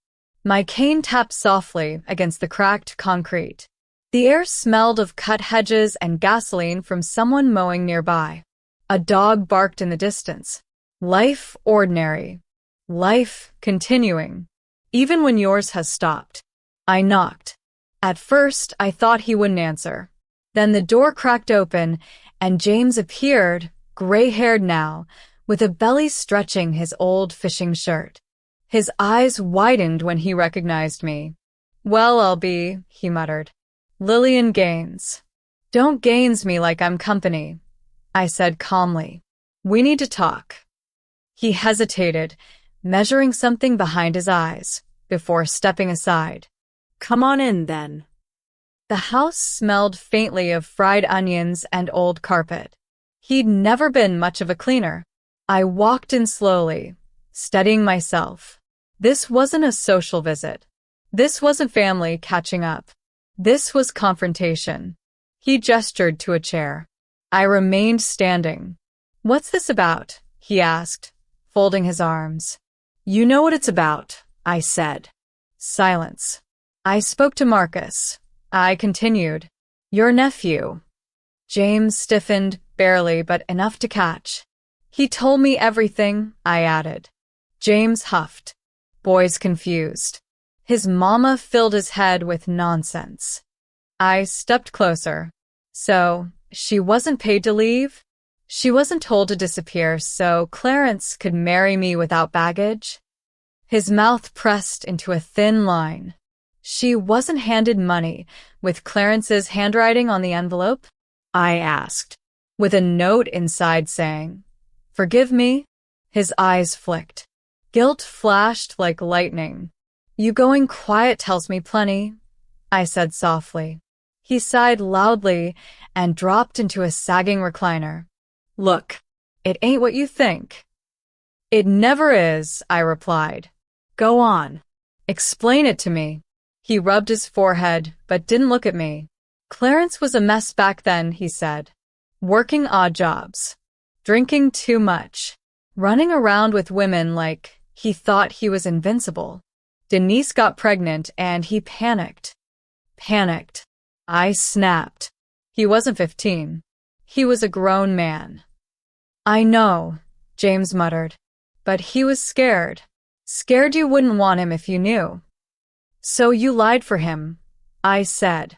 My cane tapped softly against the cracked concrete. The air smelled of cut hedges and gasoline from someone mowing nearby. A dog barked in the distance. Life ordinary. Life continuing. Even when yours has stopped. I knocked. At first, I thought he wouldn't answer. Then the door cracked open, and James appeared, gray-haired now, with a belly stretching his old fishing shirt. His eyes widened when he recognized me. Well, I'll be, he muttered. Lillian Gaines. Don't Gaines me like I'm company, I said calmly. We need to talk. He hesitated, measuring something behind his eyes, before stepping aside. Come on in, then. The house smelled faintly of fried onions and old carpet. He'd never been much of a cleaner. I walked in slowly, steadying myself. This wasn't a social visit. This wasn't family catching up. This was confrontation. He gestured to a chair. I remained standing. What's this about? He asked, folding his arms. You know what it's about, I said. Silence. I spoke to Marcus. I continued. Your nephew. James stiffened, barely, but enough to catch. He told me everything, I added. James huffed. Boys confused. His mama filled his head with nonsense. I stepped closer. So, she wasn't paid to leave? She wasn't told to disappear so Clarence could marry me without baggage? His mouth pressed into a thin line. She wasn't handed money with Clarence's handwriting on the envelope? I asked, with a note inside saying, Forgive me? His eyes flicked. Guilt flashed like lightning. You going quiet tells me plenty, I said softly. He sighed loudly and dropped into a sagging recliner. Look, it ain't what you think. It never is, I replied. Go on. Explain it to me. He rubbed his forehead, but didn't look at me. Clarence was a mess back then, he said. Working odd jobs. Drinking too much. Running around with women like he thought he was invincible. Denise got pregnant and he panicked. Panicked. I snapped. He wasn't 15. He was a grown man. I know, James muttered. But he was scared. Scared you wouldn't want him if you knew. So you lied for him, I said.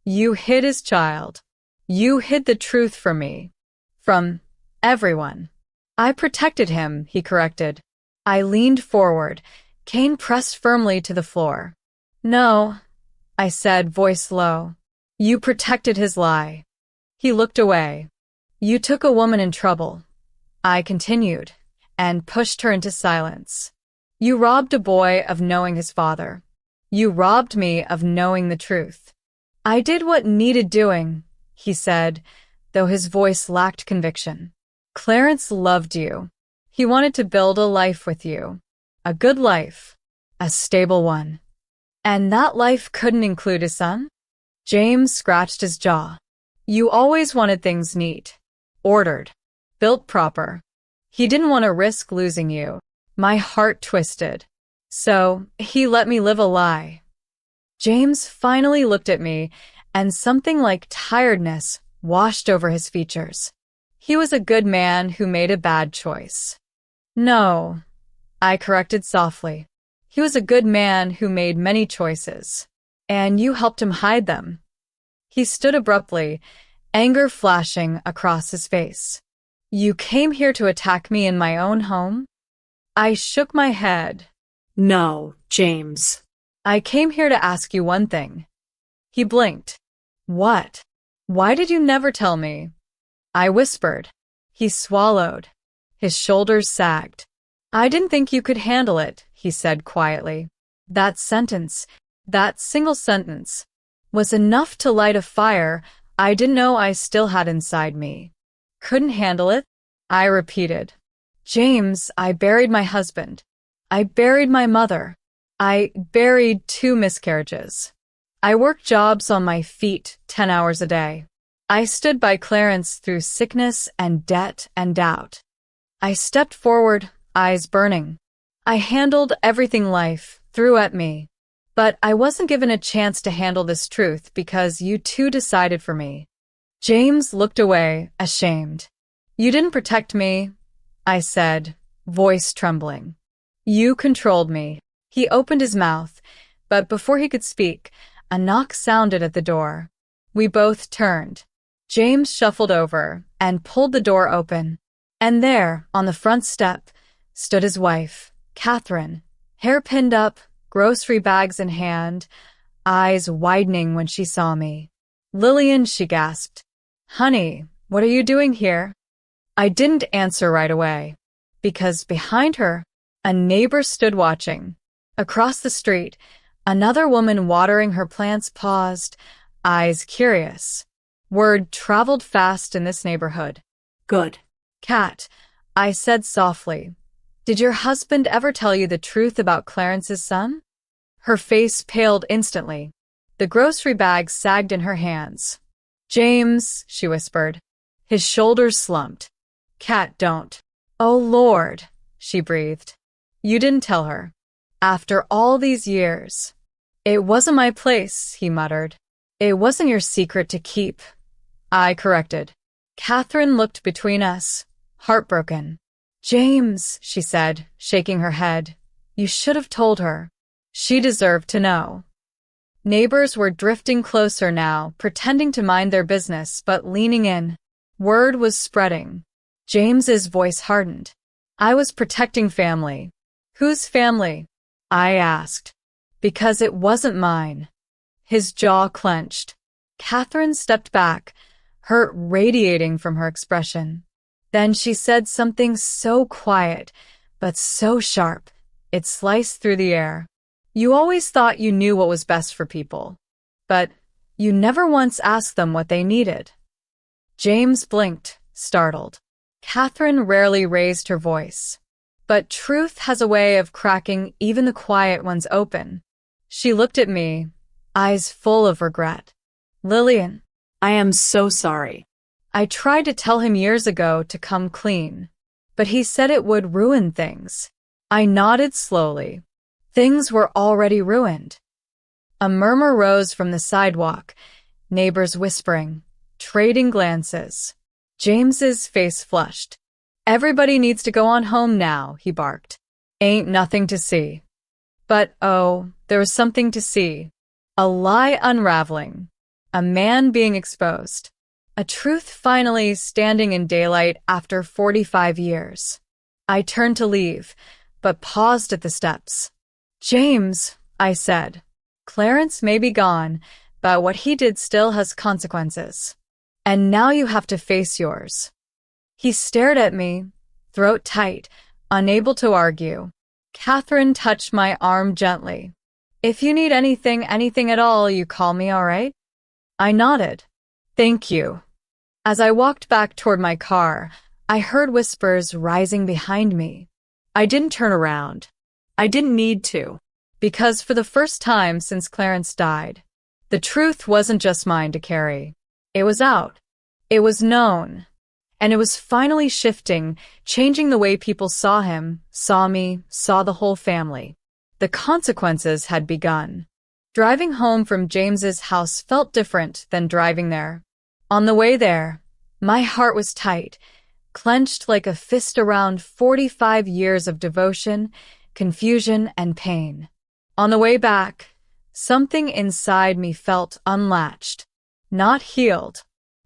You hid his child. You hid the truth from me. From everyone. I protected him, he corrected. I leaned forward, cane pressed firmly to the floor. No, I said, voice low. You protected his lie. He looked away. You took a woman in trouble. I continued, and pushed her into silence. You robbed a boy of knowing his father. You robbed me of knowing the truth. I did what needed doing, he said, though his voice lacked conviction. Clarence loved you. He wanted to build a life with you. A good life. A stable one. And that life couldn't include his son? James scratched his jaw. You always wanted things neat. Ordered. Built proper. He didn't want to risk losing you. My heart twisted. So, he let me live a lie. James finally looked at me, and something like tiredness washed over his features. He was a good man who made a bad choice. No, I corrected softly. He was a good man who made many choices, and you helped him hide them. He stood abruptly, anger flashing across his face. You came here to attack me in my own home? I shook my head. No, James. I came here to ask you one thing. He blinked. What? Why did you never tell me? I whispered. He swallowed. His shoulders sagged. I didn't think you could handle it, he said quietly. That sentence, that single sentence, was enough to light a fire I didn't know I still had inside me. Couldn't handle it? I repeated. James, I buried my husband. I buried my mother. I buried 2 miscarriages. I worked jobs on my feet 10 hours a day. I stood by Clarence through sickness and debt and doubt. I stepped forward, eyes burning. I handled everything life threw at me. But I wasn't given a chance to handle this truth because you two decided for me. James looked away, ashamed. You didn't protect me, I said, voice trembling. You controlled me. He opened his mouth, but before he could speak, a knock sounded at the door. We both turned. James shuffled over and pulled the door open. And there, on the front step, stood his wife, Catherine, hair pinned up, grocery bags in hand, eyes widening when she saw me. Lillian, she gasped. Honey, what are you doing here? I didn't answer right away, because behind her, a neighbor stood watching. Across the street, another woman watering her plants paused, eyes curious. Word traveled fast in this neighborhood. Good. Kat, I said softly, did your husband ever tell you the truth about Clarence's son? Her face paled instantly. The grocery bag sagged in her hands. James, she whispered. His shoulders slumped. Kat, don't. Oh, Lord, she breathed. You didn't tell her. After all these years. It wasn't my place, he muttered. It wasn't your secret to keep. I corrected. Catherine looked between us, heartbroken. James, she said, shaking her head. You should have told her. She deserved to know. Neighbors were drifting closer now, pretending to mind their business, but leaning in. Word was spreading. James's voice hardened. I was protecting family. Whose family? I asked. Because it wasn't mine. His jaw clenched. Catherine stepped back, hurt radiating from her expression. Then she said something so quiet, but so sharp, it sliced through the air. You always thought you knew what was best for people, but you never once asked them what they needed. James blinked, startled. Catherine rarely raised her voice. But truth has a way of cracking even the quiet ones open. She looked at me, eyes full of regret. Lillian, I am so sorry. I tried to tell him years ago to come clean, but he said it would ruin things. I nodded slowly. Things were already ruined. A murmur rose from the sidewalk, neighbors whispering, trading glances. James's face flushed. Everybody needs to go on home now, he barked. Ain't nothing to see. But oh, there was something to see. A lie unraveling. A man being exposed. A truth finally standing in daylight after 45 years. I turned to leave, but paused at the steps. James, I said. Clarence may be gone, but what he did still has consequences. And now you have to face yours. He stared at me, throat tight, unable to argue. Catherine touched my arm gently. If you need anything at all, you call me, all right? I nodded. Thank you. As I walked back toward my car, I heard whispers rising behind me. I didn't turn around. I didn't need to. Because for the first time since Clarence died, the truth wasn't just mine to carry. It was out. It was known. And it was finally shifting, changing the way people saw him, saw me, saw the whole family. The consequences had begun. Driving home from James's house felt different than driving there. On the way there, my heart was tight, clenched like a fist around 45 years of devotion, confusion, and pain. On the way back, something inside me felt unlatched, not healed,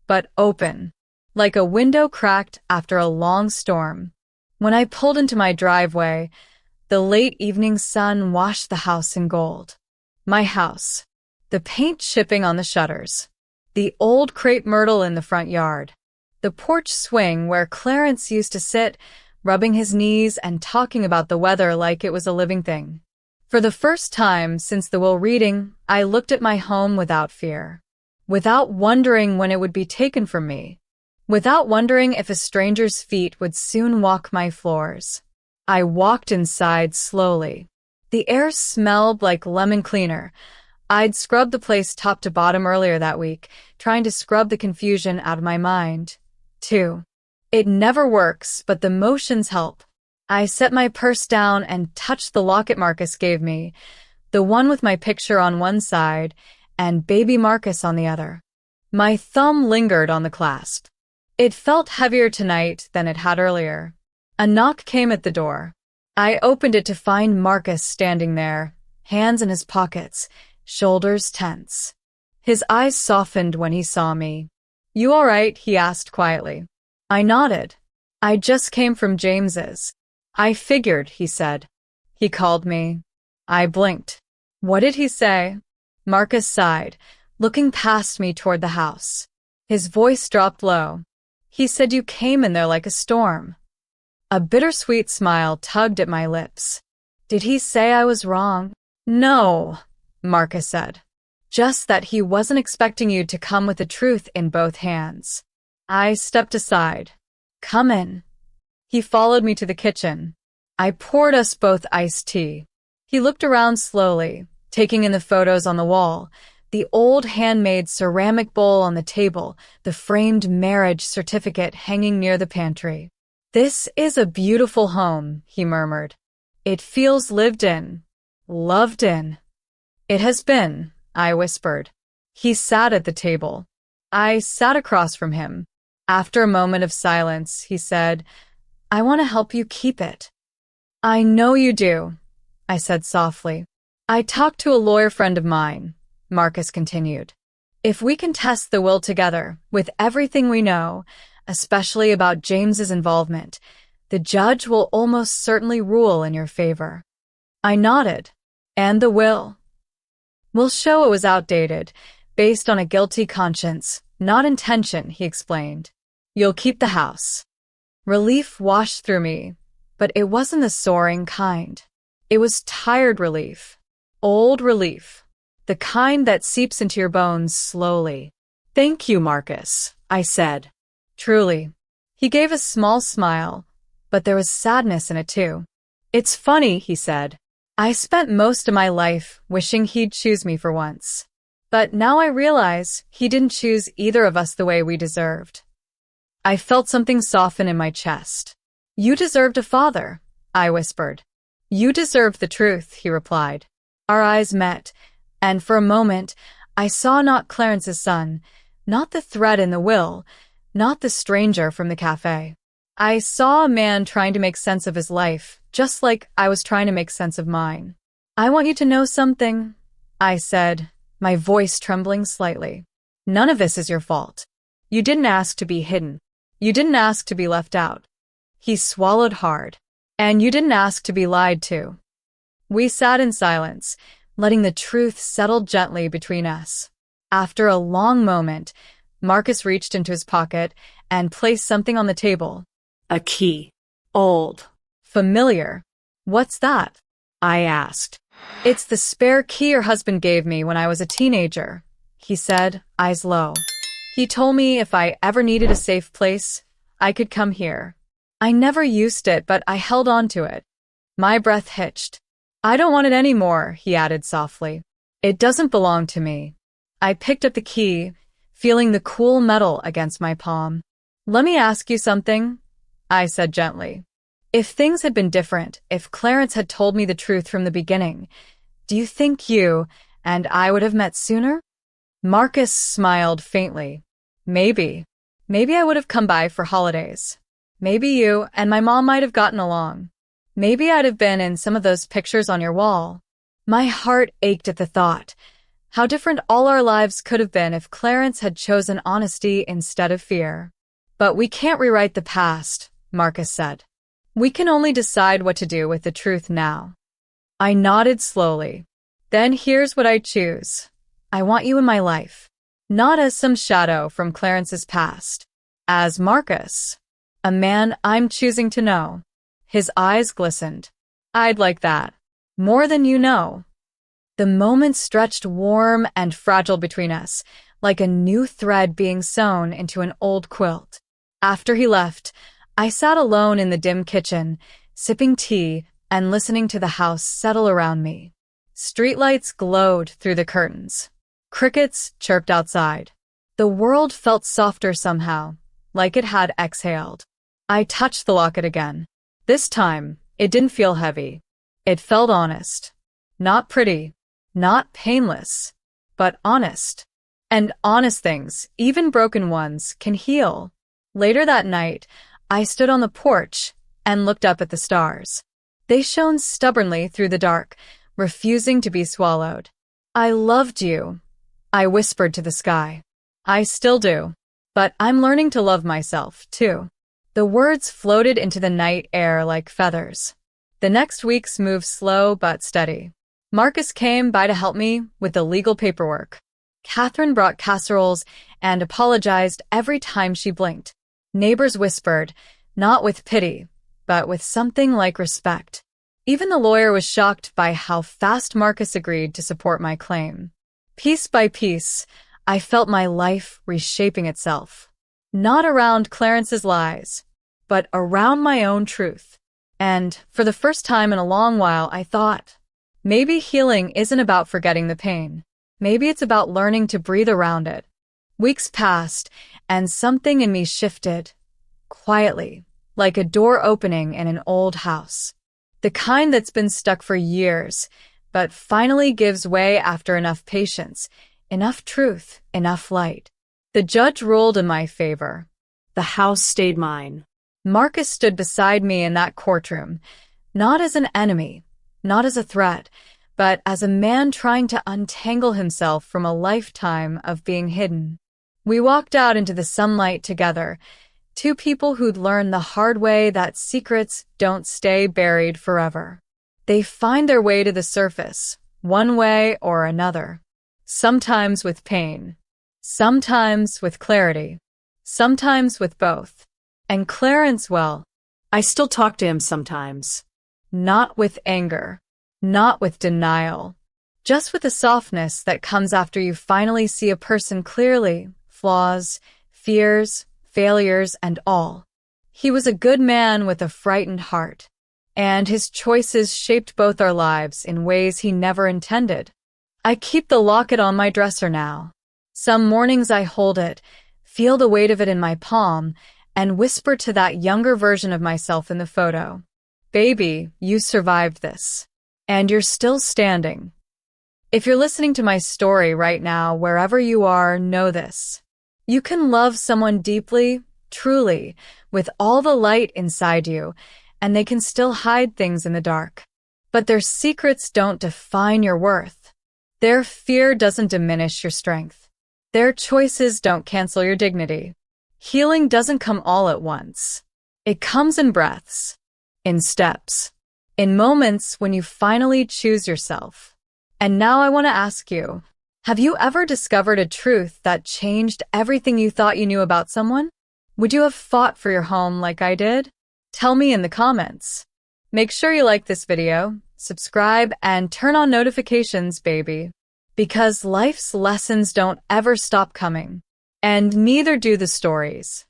but open. Like a window cracked after a long storm. When I pulled into my driveway, the late evening sun washed the house in gold. My house. The paint chipping on the shutters. The old crepe myrtle in the front yard. The porch swing where Clarence used to sit, rubbing his knees and talking about the weather like it was a living thing. For the first time since the will reading, I looked at my home without fear. Without wondering when it would be taken from me. Without wondering if a stranger's feet would soon walk my floors. I walked inside slowly. The air smelled like lemon cleaner. I'd scrubbed the place top to bottom earlier that week, trying to scrub the confusion out of my mind. 2. It never works, but the motions help. I set my purse down and touched the locket Marcus gave me, the one with my picture on one side and baby Marcus on the other. My thumb lingered on the clasp. It felt heavier tonight than it had earlier. A knock came at the door. I opened it to find Marcus standing there, hands in his pockets, shoulders tense. His eyes softened when he saw me. You all right? He asked quietly. I nodded. I just came from James's. I figured, he said. He called me. I blinked. What did he say? Marcus sighed, looking past me toward the house. His voice dropped low. He said you came in there like a storm. A bittersweet smile tugged at my lips. Did he say I was wrong? No, Marcus said. Just that he wasn't expecting you to come with the truth in both hands. I stepped aside. Come in. He followed me to the kitchen. I poured us both iced tea. He looked around slowly, taking in the photos on the wall, the old handmade ceramic bowl on the table, the framed marriage certificate hanging near the pantry. This is a beautiful home, he murmured. It feels lived in, loved in. It has been, I whispered. He sat at the table. I sat across from him. After a moment of silence, he said, I want to help you keep it. I know you do, I said softly. I talked to a lawyer friend of mine, Marcus continued. If we can test the will together, with everything we know, especially about James's involvement, the judge will almost certainly rule in your favor. I nodded. And the will? We'll show it was outdated, based on a guilty conscience, not intention, he explained. You'll keep the house. Relief washed through me, but it wasn't the soaring kind. It was tired relief. Old relief. The kind that seeps into your bones slowly. Thank you, Marcus, I said. Truly. He gave a small smile, but there was sadness in it too. It's funny, he said. I spent most of my life wishing he'd choose me for once. But now I realize he didn't choose either of us the way we deserved. I felt something soften in my chest. You deserved a father, I whispered. You deserved the truth, he replied. Our eyes met, and for a moment, I saw not Clarence's son, not the threat in the will, not the stranger from the cafe. I saw a man trying to make sense of his life, just like I was trying to make sense of mine. I want you to know something, I said, my voice trembling slightly. None of this is your fault. You didn't ask to be hidden. You didn't ask to be left out. He swallowed hard. And you didn't ask to be lied to. We sat in silence, letting the truth settle gently between us. After a long moment, Marcus reached into his pocket and placed something on the table. A key. Old. Familiar. What's that? I asked. It's the spare key your husband gave me when I was a teenager, he said, eyes low. He told me if I ever needed a safe place, I could come here. I never used it, but I held on to it. My breath hitched. I don't want it anymore, he added softly. It doesn't belong to me. I picked up the key, feeling the cool metal against my palm. Let me ask you something, I said gently. If things had been different, if Clarence had told me the truth from the beginning, do you think you and I would have met sooner? Marcus smiled faintly. Maybe. Maybe I would have come by for holidays. Maybe you and my mom might have gotten along. Maybe I'd have been in some of those pictures on your wall. My heart ached at the thought. How different all our lives could have been if Clarence had chosen honesty instead of fear. But we can't rewrite the past, Marcus said. We can only decide what to do with the truth now. I nodded slowly. Then here's what I choose. I want you in my life. Not as some shadow from Clarence's past. As Marcus. A man I'm choosing to know. His eyes glistened. I'd like that. More than you know. The moment stretched warm and fragile between us, like a new thread being sewn into an old quilt. After he left, I sat alone in the dim kitchen, sipping tea and listening to the house settle around me. Streetlights glowed through the curtains. Crickets chirped outside. The world felt softer somehow, like it had exhaled. I touched the locket again. This time, it didn't feel heavy. It felt honest. Not pretty, not painless, but honest. And honest things, even broken ones, can heal. Later that night, I stood on the porch and looked up at the stars. They shone stubbornly through the dark, refusing to be swallowed. I loved you, I whispered to the sky. I still do, but I'm learning to love myself, too. The words floated into the night air like feathers. The next weeks moved slow but steady. Marcus came by to help me with the legal paperwork. Catherine brought casseroles and apologized every time she blinked. Neighbors whispered, not with pity, but with something like respect. Even the lawyer was shocked by how fast Marcus agreed to support my claim. Piece by piece, I felt my life reshaping itself. Not around Clarence's lies, but around my own truth. And for the first time in a long while, I thought, maybe healing isn't about forgetting the pain. Maybe it's about learning to breathe around it. Weeks passed, and something in me shifted, quietly, like a door opening in an old house. The kind that's been stuck for years, but finally gives way after enough patience, enough truth, enough light. The judge ruled in my favor. The house stayed mine. Marcus stood beside me in that courtroom, not as an enemy, not as a threat, but as a man trying to untangle himself from a lifetime of being hidden. We walked out into the sunlight together, two people who'd learned the hard way that secrets don't stay buried forever. They find their way to the surface, one way or another. Sometimes with pain, sometimes with clarity, sometimes with both. And Clarence, well, I still talk to him sometimes. Not with anger, not with denial, just with the softness that comes after you finally see a person clearly, flaws, fears, failures, and all. He was a good man with a frightened heart. and his choices shaped both our lives in ways he never intended. I keep the locket on my dresser now. Some mornings I hold it, feel the weight of it in my palm, and whisper to that younger version of myself in the photo, "Baby, you survived this. And you're still standing." If you're listening to my story right now, wherever you are, know this. You can love someone deeply, truly, with all the light inside you, and they can still hide things in the dark. But their secrets don't define your worth. Their fear doesn't diminish your strength. Their choices don't cancel your dignity. Healing doesn't come all at once. It comes in breaths, in steps, in moments when you finally choose yourself. And now I want to ask you, have you ever discovered a truth that changed everything you thought you knew about someone? Would you have fought for your home like I did? Tell me in the comments. Make sure you like this video, subscribe, and turn on notifications, baby. Because life's lessons don't ever stop coming. And neither do the stories.